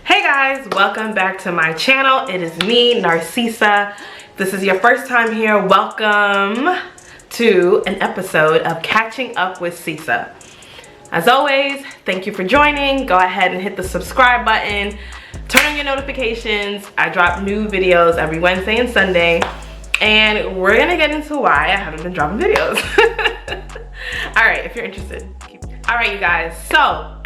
Hey guys, welcome back to my channel. It is me, Narcisa. If this is your first time here, welcome to an episode of Catching Up with Cisa. As always, thank you for joining. Go ahead and hit the subscribe button. Turn on your notifications. I drop new videos every Wednesday and Sunday. And we're gonna get into why I haven't been dropping videos. Alright, if you're interested. Alright, you guys, so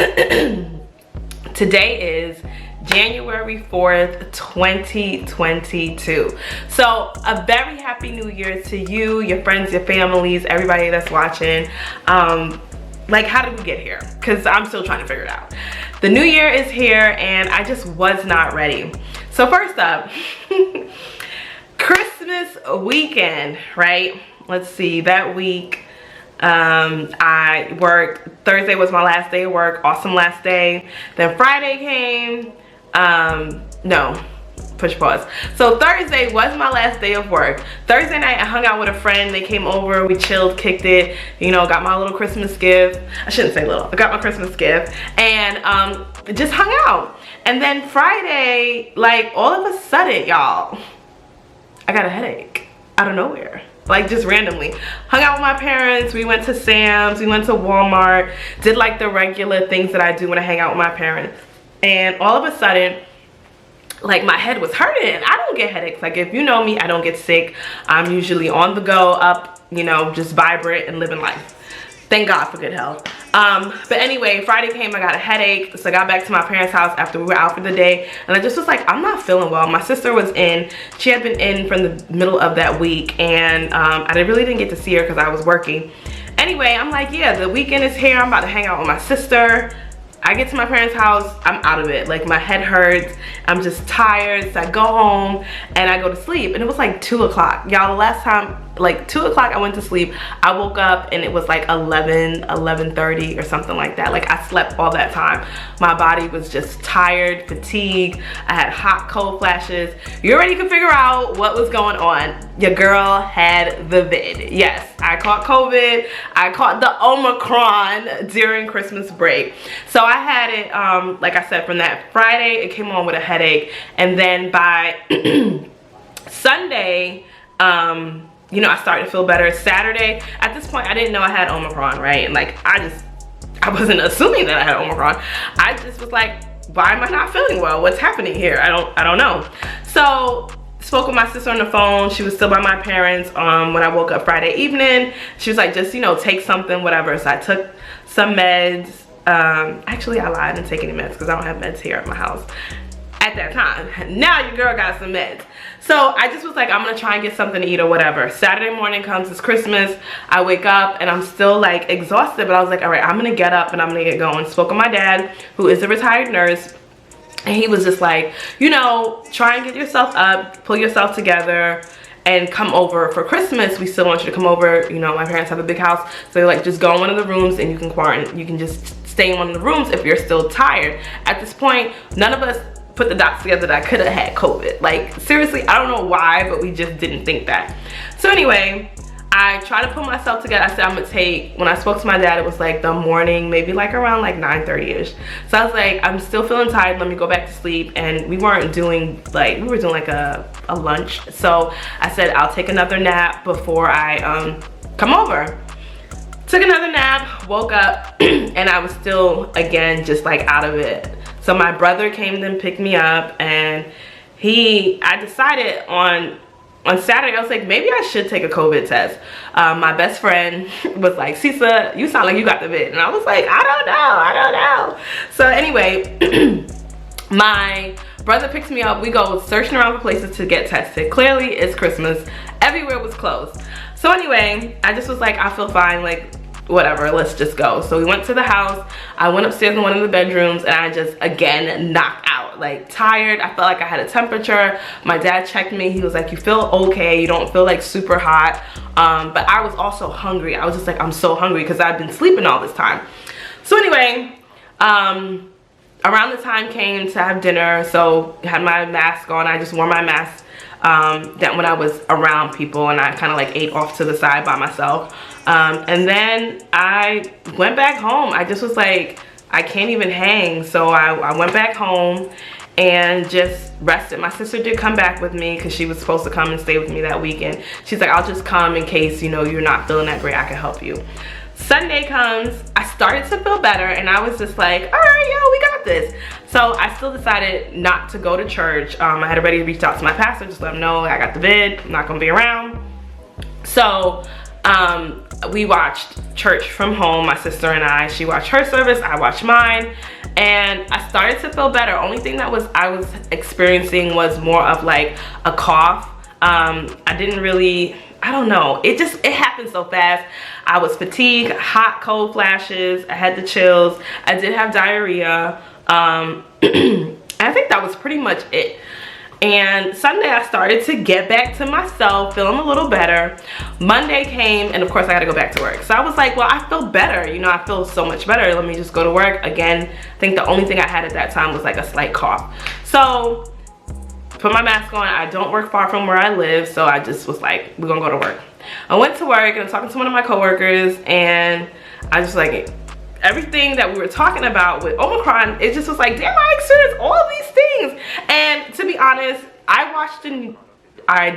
today is January 4th, 2022. So a very happy new year to you, your friends, your families, everybody that's watching. Like, how did we get here? Because I'm still trying to figure it out. The new year is here and I just was not ready. So first up, Christmas weekend, right? Let's see, that week I worked. Thursday was my last day of work, awesome last day. Then Friday came, no, push pause. So Thursday was my last day of work. Thursday night I hung out with a friend. They came over, we chilled, kicked it, you know, got my little Christmas gift. I shouldn't say little, I got my Christmas gift and just hung out. And then Friday, like all of a sudden, y'all, I got a headache out of nowhere. Like just randomly. Hung out with my parents, we went to Sam's, we went to Walmart, did like the regular things that I do when I hang out with my parents. And all of a sudden, like my head was hurting. I don't get headaches. Like if you know me, I don't get sick. I'm usually on the go, up, you know, just vibrant and living life. Thank God for good health. But anyway, Friday came, I got a headache. So I got back to my parents' house after we were out for the day. And I just was like, I'm not feeling well. My sister was in. She had been in from the middle of that week. And I really didn't get to see her because I was working. Anyway, I'm like, yeah, the weekend is here. I'm about to hang out with my sister. I get to my parents' house, I'm out of it. Like my head hurts, I'm just tired. So I go home and I go to sleep. And it was like 2 o'clock. Y'all, the last time, like 2 o'clock I went to sleep, I woke up and it was like 11:30 or something like that. Like I slept all that time. My body was just tired, fatigued. I had hot, cold flashes. You already could figure out what was going on. Your girl had the vid. Yes, I caught COVID. I caught the Omicron during Christmas break. So I had it, like I said, from that Friday, it came on with a headache. And then by Sunday, you know, I started to feel better. Saturday, at this point, I didn't know I had Omicron, right? And like, I wasn't assuming that I had Omicron. I just was like, why am I not feeling well? What's happening here? I don't know. So spoke with my sister on the phone. She was still by my parents when I woke up Friday evening. She was like, just, you know, take something, whatever. So I took some meds. Actually, I lied. I didn't take any meds because I don't have meds here at my house at that time. Now your girl got some meds. So I just was like, I'm gonna try and get something to eat or whatever. Saturday morning comes, it's Christmas. I wake up and I'm still like exhausted, but I was like, all right, I'm gonna get up and I'm gonna get going. Spoke with my dad, who is a retired nurse. And he was just like, you know, try and get yourself up, pull yourself together, and come over for Christmas. We still want you to come over. You know, my parents have a big house. So they're like, just go in one of the rooms and you can quarantine. You can just stay in one of the rooms if you're still tired. At this point, none of us put the dots together that I could have had COVID. Like, seriously, I don't know why, but we just didn't think that. So anyway, I tried to put myself together. I said I'm gonna take, when I spoke to my dad, it was like the morning, maybe like around like 9:30ish. So I was like, I'm still feeling tired, let me go back to sleep. And we weren't doing like, we were doing like a lunch. So I said, I'll take another nap before I come over. Took another nap, woke up, and I was still, again, just like out of it. So my brother came and picked me up, and I decided on Saturday, I was like, maybe I should take a COVID test. My best friend was like, Cisa, you sound like you got the vid. And I was like, I don't know. So anyway, my brother picks me up. We go searching around for places to get tested. Clearly, it's Christmas. Everywhere was closed. So anyway, I just was like, I feel fine. Like, whatever, let's just go. So we went to the house. I went upstairs in one of the bedrooms and I just, again, knocked out. Like, tired. I felt like I had a temperature. My dad checked me. He was like, you feel okay. You don't feel like super hot. But I was also hungry. I was just like, I'm so hungry because I've been sleeping all this time. So anyway, around the time came to have dinner. So I had my mask on. I just wore my mask that when I was around people, and I kind of like ate off to the side by myself. And then I went back home. I just was like, I can't even hang. So I went back home and just rested. My sister did come back with me because she was supposed to come and stay with me that weekend. She's like, I'll just come in case, you know, you're not feeling that great. I can help you. Sunday comes, I started to feel better, and I was just like, all right, yo, we got this. So I still decided not to go to church. I had already reached out to my pastor, just let him know I got the vid, I'm not gonna be around. So we watched church from home, my sister and I. She watched her service, I watched mine, and I started to feel better. Only thing that I was experiencing was more of like a cough. I didn't really, I don't know, it happened so fast. I was fatigued, hot, cold flashes, I had the chills, I did have diarrhea, I think that was pretty much it. And Sunday I started to get back to myself, feeling a little better. Monday came, and of course I gotta go back to work. So I was like, well, I feel better, you know, I feel so much better, let me just go to work. Again, I think the only thing I had at that time was like a slight cough. So put my mask on. I don't work far from where I live, so I just was like, we're gonna go to work. I went to work, and I'm talking to one of my coworkers, and I just like, everything that we were talking about with Omicron, it just was like, damn, I experienced all these things. And to be honest, I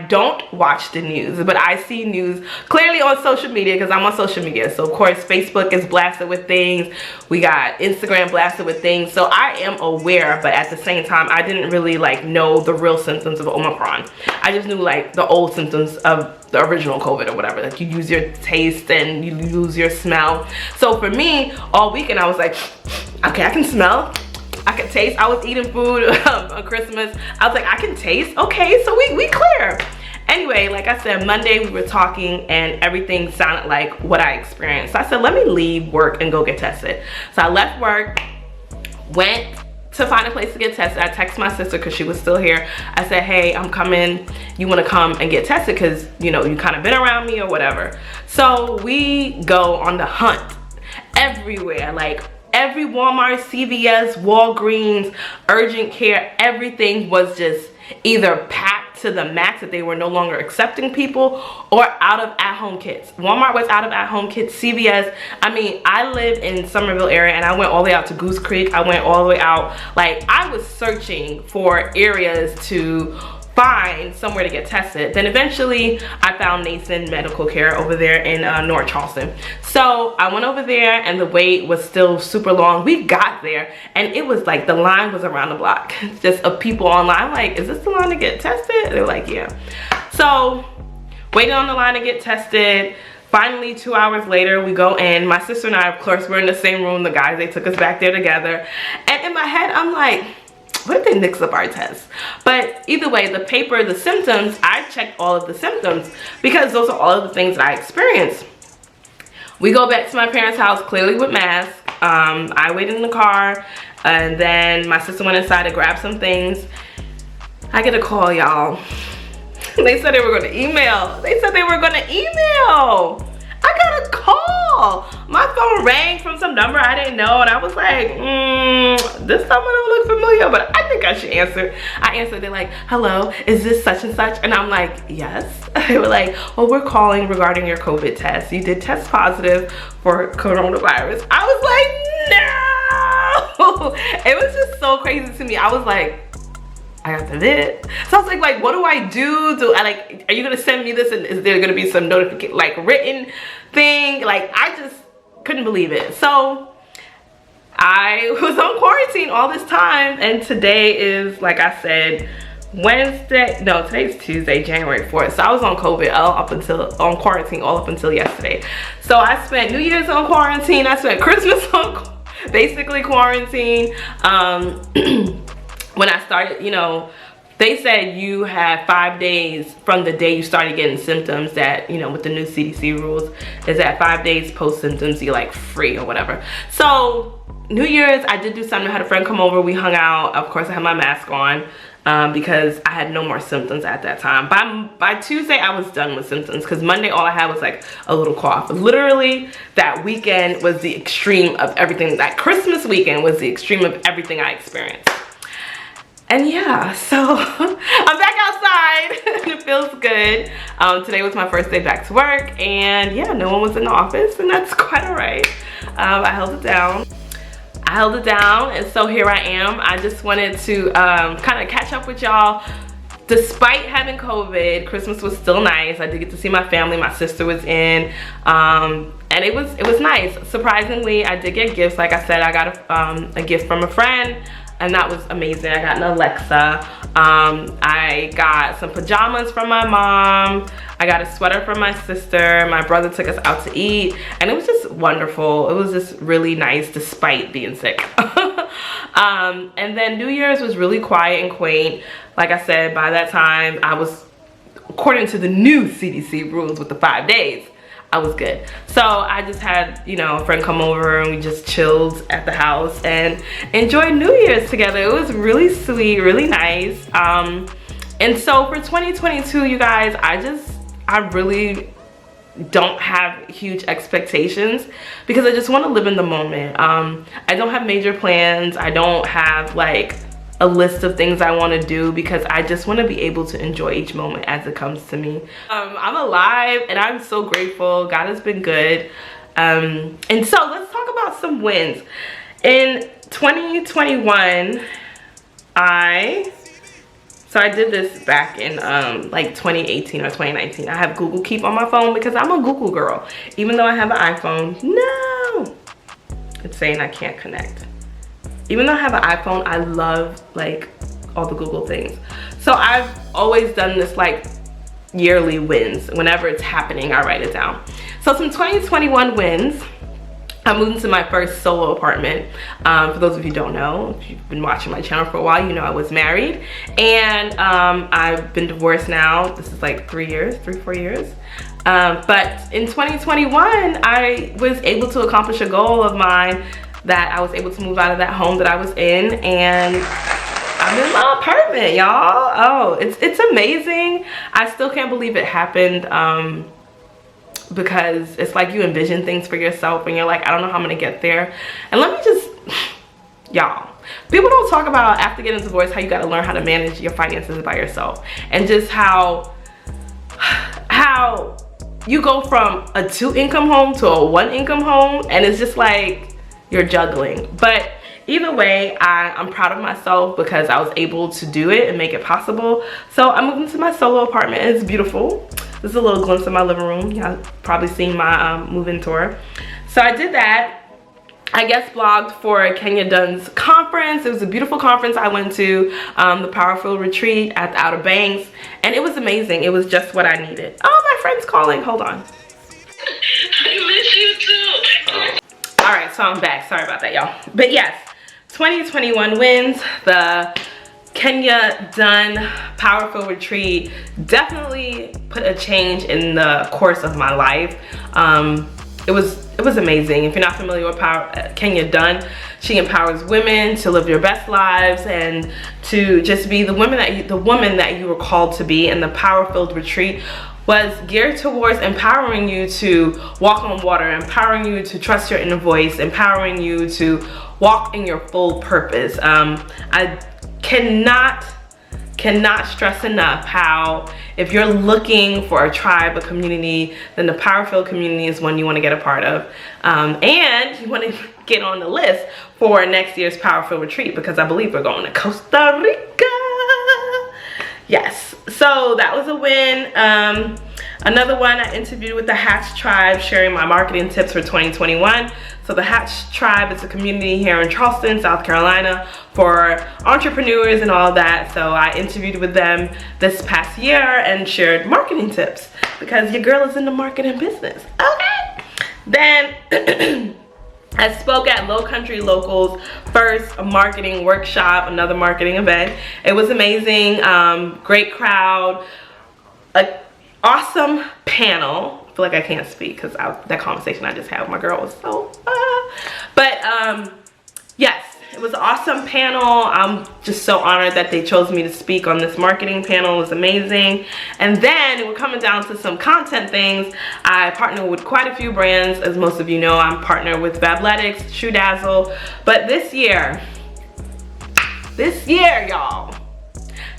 don't watch the news, but I see news clearly on social media because I'm on social media. So of course Facebook is blasted with things, we got Instagram blasted with things, so I am aware, but at the same time I didn't really like know the real symptoms of Omicron. I just knew like the old symptoms of the original COVID or whatever, like you lose your taste and you lose your smell. So for me, all weekend I was like, okay, I can smell, I can taste. I was eating food on Christmas. I was like, I can taste. Okay, so we clear. Anyway, like I said, Monday we were talking and everything sounded like what I experienced. So I said, let me leave work and go get tested. So I left work, went to find a place to get tested. I texted my sister because she was still here. I said, hey, I'm coming. You want to come and get tested because, you know, you kind of been around me or whatever. So we go on the hunt everywhere, like every Walmart, CVS, Walgreens, urgent care, everything was just either packed to the max that they were no longer accepting people, or out of at-home kits. Walmart was out of at-home kits, CVS. I mean, I live in Somerville area and I went all the way out to Goose Creek. I went all the way out. Like, I was searching for areas to find somewhere to get tested. Then eventually I found Nathan Medical Care over there in North Charleston. So I went over there and the wait was still super long. We got there and it was like the line was around the block just of people online. I'm like, is this the line to get tested? They're like, yeah. So waiting on the line to get tested. Finally, 2 hours later, we go in. My sister and I, of course, we're in the same room. The guys, they took us back there together. And in my head, I'm like, what if they mix up our tests? But either way, the paper, the symptoms, I checked all of the symptoms because those are all of the things that I experienced. We go back to my parents' house, clearly with masks. I waited in the car, and then my sister went inside to grab some things. I get a call, y'all. They said they were gonna email. They said they were gonna email. I got a call. My phone rang from some number I didn't know, and I was like, this number don't look familiar, but I think I should answer. I answered. They're like, hello, is this such and such? And I'm like, yes. They were like, well, we're calling regarding your COVID test. You did test positive for coronavirus. I was like, no. It was just so crazy to me. I was like, I got the vid. So I was like, what do I do? Do I like, are you gonna send me this, and is there gonna be some notification, like written thing? Like, I just couldn't believe it. So I was on quarantine all this time, and today is, like I said, Wednesday. No, today's Tuesday, January 4th. So I was on COVID on quarantine all up until yesterday. So I spent New Year's on quarantine. I spent Christmas on basically quarantine. When I started, you know, they said you have 5 days from the day you started getting symptoms, that, you know, with the new CDC rules, is that 5 days post symptoms, you're like free or whatever. So New Year's, I did do something. I had a friend come over, we hung out. Of course, I had my mask on because I had no more symptoms at that time. By Tuesday, I was done with symptoms because Monday, all I had was like a little cough. Literally, that weekend was the extreme of everything. That Christmas weekend was the extreme of everything I experienced. And yeah, so I'm back outside and it feels good. Today was my first day back to work, and yeah, no one was in the office, and that's quite all right. I held it down. And so here I am. I just wanted to kind of catch up with y'all. Despite having COVID, Christmas was still nice. I did get to see my family. My sister was in, and it was nice. Surprisingly, I did get gifts. Like I said, I got a gift from a friend, and that was amazing. I got an Alexa. I got some pajamas from my mom. I got a sweater from my sister. My brother took us out to eat, and it was just wonderful. It was just really nice despite being sick. And then New Year's was really quiet and quaint. Like I said, by that time, I was, according to the new CDC rules with the 5 days, I was good. So I just had, you know, a friend come over and we just chilled at the house and enjoyed New Year's together. It was really sweet, really nice. And so for 2022, you guys, I really don't have huge expectations because I just want to live in the moment. I don't have major plans. I don't have like a list of things I want to do because I just want to be able to enjoy each moment as it comes to me. I'm alive and I'm so grateful. God has been good. And so let's talk about some wins. In 2021, I did this back in like 2018 or 2019. I have Google Keep on my phone because I'm a Google girl. Even though I have an iPhone, no, it's saying I can't connect. Even though I have an iPhone, I love like all the Google things. So I've always done this like yearly wins. Whenever it's happening, I write it down. So some 2021 wins. I moved into my first solo apartment. For those of you who don't know, if you've been watching my channel for a while, you know I was married. And I've been divorced now. This is like 4 years. But in 2021, I was able to accomplish a goal of mine, that I was able to move out of that home that I was in, and I'm in my apartment, y'all. Oh, it's amazing. I still can't believe it happened, because it's like you envision things for yourself and you're like, I don't know how I'm gonna get there. And let me just, y'all, people don't talk about after getting divorced how you gotta learn how to manage your finances by yourself, and just how you go from a 2-income home to a 1-income home, and it's just like you're juggling. But either way, I'm proud of myself because I was able to do it and make it possible. So I moved into my solo apartment. It's beautiful. This is a little glimpse of my living room. Y'all probably seen my move-in tour. So I did that. I guest blogged for Kenya Dunn's conference. It was a beautiful conference I went to, the Powerful Retreat at the Outer Banks, and it was amazing. It was just what I needed. Oh, my friend's calling. Hold on. I miss you too. All right, so I'm back. Sorry about that, y'all. But yes, 2021 wins. The Kenya Dunn Powerful Retreat definitely put a change in the course of my life. It was amazing. If you're not familiar with Kenya Dunn, she empowers women to live their best lives and to just be the woman that you were called to be. And the Power-Filled Retreat was geared towards empowering you to walk on water, empowering you to trust your inner voice, empowering you to walk in your full purpose. I cannot stress enough how if you're looking for a tribe, a community, then the Power-Filled community is one you want to get a part of. And you want to get on the list for next year's Power-Filled Retreat, because I believe we're going to Costa Rica. Yes, so that was a win. Another one, I interviewed with the Hatch Tribe, sharing my marketing tips for 2021. So the Hatch Tribe is a community here in Charleston, South Carolina, for entrepreneurs and all that. So I interviewed with them this past year and shared marketing tips because your girl is in the marketing business. Okay. Then I spoke at Low Country Local's first marketing workshop, another marketing event. It was amazing, great crowd, an awesome panel. I feel like I can't speak because that conversation I just had with my girl was so, but yes, it was an awesome panel. I'm just so honored that they chose me to speak on this marketing panel. It was amazing. And then we're coming down to some content things. I partner with quite a few brands. As most of you know, I'm partnered with Fabletics, Shoe Dazzle. But this year, y'all,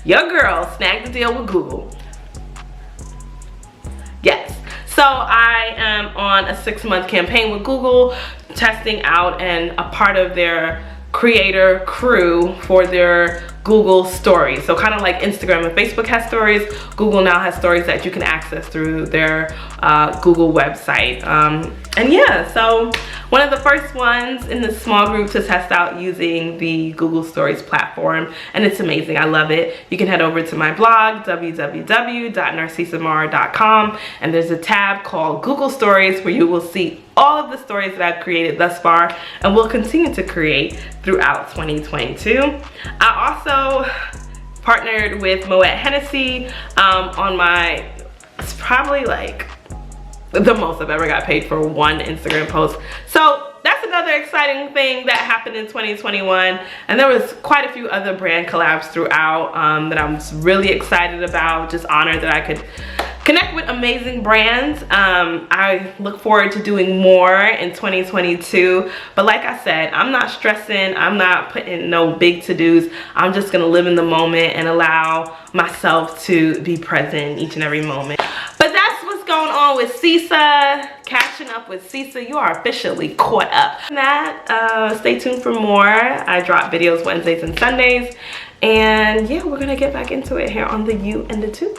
your girl snagged the deal with Google. Yes. So I am on a 6-month campaign with Google, testing out and a part of their creator crew for their Google stories. So kind of like Instagram and Facebook has stories, Google now has stories that you can access through their Google website. And yeah, so one of the first ones in this small group to test out using the Google Stories platform, and it's amazing. I love it. You can head over to my blog, www.narcisamaura.com, and there's a tab called Google Stories where you will see all of the stories that I've created thus far and will continue to create throughout 2022. I also partnered with Moet Hennessy on my, it's probably like the most I've ever got paid for one Instagram post. So that's another exciting thing that happened in 2021. And there was quite a few other brand collabs throughout that I'm really excited about. Just honored that I could connect with amazing brands. I look forward to doing more in 2022. But like I said, I'm not stressing. I'm not putting no big to-dos. I'm just gonna live in the moment and allow myself to be present each and every moment. But that's what's going on with Cisa. Catching up with Cisa. You are officially caught up. And that, stay tuned for more. I drop videos Wednesdays and Sundays. And yeah, we're gonna get back into it here on the U and the Twos.